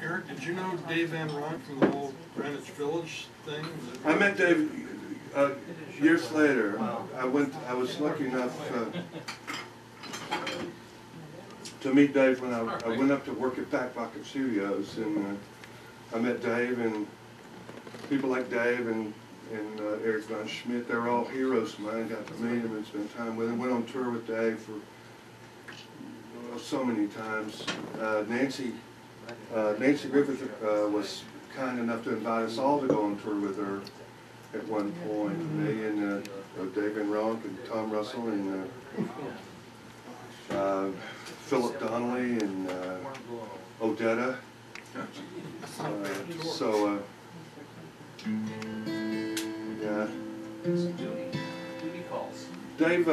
Eric, did you know Dave Van Ronk from the whole Greenwich Village thing? I met Dave years later. I was lucky enough to meet Dave when I went up to work at Back Pocket Studios, and I met Dave, and people like Dave and Eric Von Schmidt. They were all heroes of mine. Got to meet him and spend time with him. Went on tour with Dave for so many times. Nancy Griffith was kind enough to invite us all to go on tour with her at one point. Me and Dave Van Ronk and Tom Russell and Philip Donnelly and Odetta. Yeah. Dave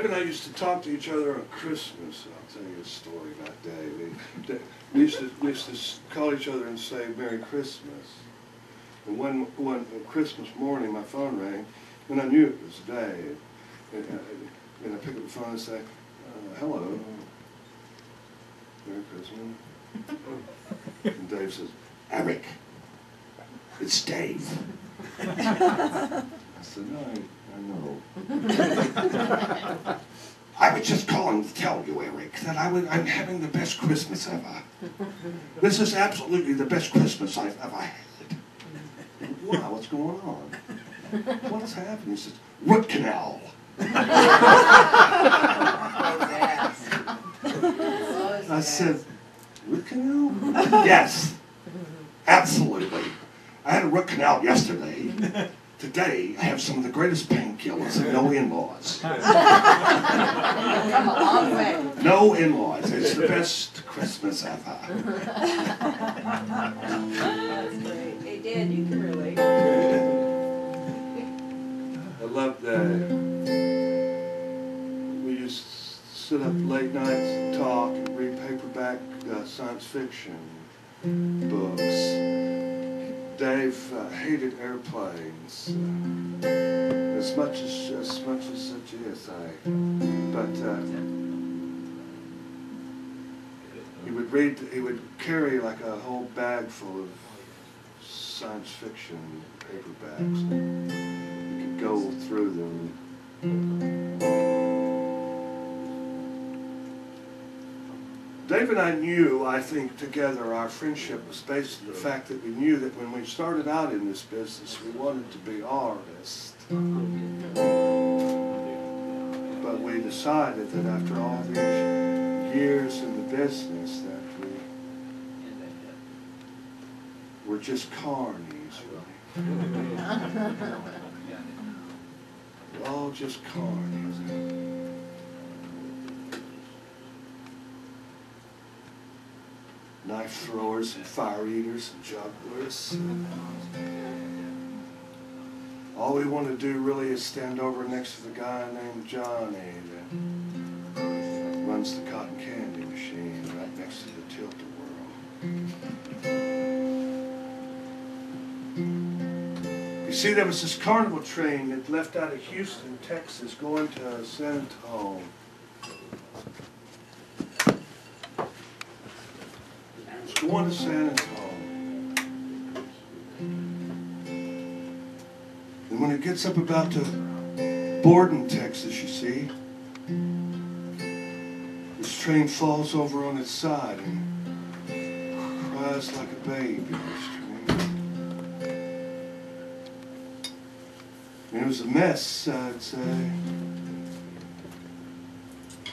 and I used to talk to each other on Christmas. I'll tell you a story about Dave. We used to call each other and say Merry Christmas. And one Christmas morning, my phone rang, and I knew it was Dave. And I picked up the phone and say, "Hello, Merry Christmas." And Dave says, "Eric, it's Dave." I said, "No, I know." "I was just calling to tell you, Eric, that I'm having the best Christmas ever. This is absolutely the best Christmas I've ever had." "Wow, what's going on? What has happened?" He says, "Root canal." I said, "Root canal?" "Yes, absolutely. I had a root canal yesterday. Today, I have some of the greatest painkillers and no in-laws." Come a long way. No in-laws. It's the best Christmas ever. That's great. Hey, Dan, you can relate. I love that. We used to sit up late nights and talk and read paperback science fiction books. Dave hated airplanes as much as the GSA, but he would carry like a whole bag full of science fiction paperbacks. You could go through them. Dave and I knew, I think, together, our friendship was based on the fact that we knew that when we started out in this business, we wanted to be artists. But we decided that after all these years in the business that we're just carnies, really. We're all just carnies. Knife throwers and fire eaters and jugglers. All we want to do really is stand over next to the guy named Johnny that runs the cotton candy machine right next to the tilt-a-whirl. You see, there was this carnival train that left out of Houston, Texas, going to San Antonio. Going to San Antonio. And when it gets up about to Borden, Texas, you see, this train falls over on its side and cries like a baby. This train. And it was a mess, I'd say.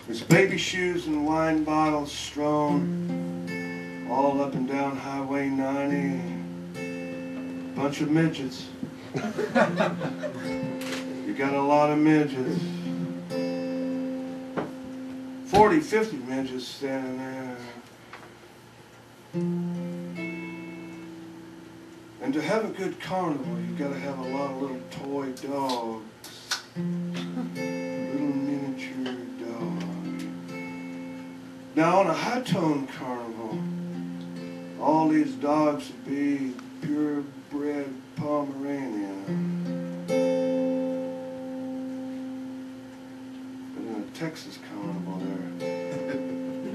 There's baby shoes and wine bottles strewn all up and down Highway 90, bunch of midgets. You got a lot of midgets. 40, 50 midgets standing there. And to have a good carnival, you got to have a lot of little toy dogs, little miniature dogs. Now on a high-tone carnival, all these dogs would be purebred Pomeranian. But in a Texas carnival there.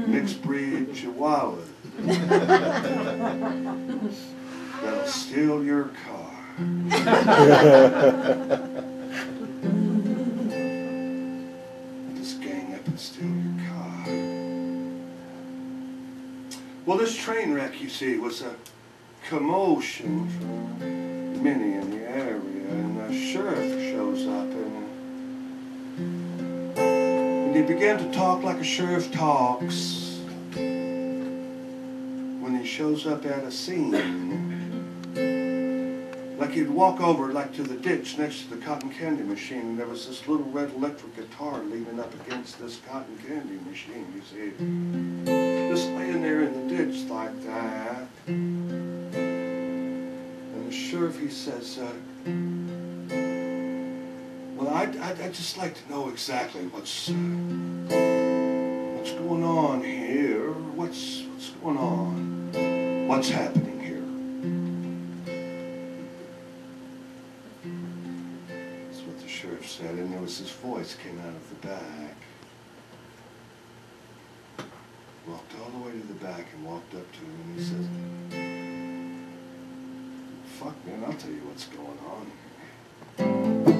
Mixed breed chihuahuas. That'll steal your car. Just gang up and steal your car. Well, this train wreck, you see, was a commotion for many in the area, and the sheriff shows up, and he began to talk like a sheriff talks when he shows up at a scene. Like he'd walk over like to the ditch next to the cotton candy machine, and there was this little red electric guitar leaning up against this cotton candy machine, you see. Just laying there in the ditch like that. And the sheriff, he says, well, I'd just like to know exactly what's going on here. What's going on? What's happening here? That's what the sheriff said, and there was this voice came out of the back. Walked all the way to the back and walked up to him, and he says, fuck, man, I'll tell you what's going on here.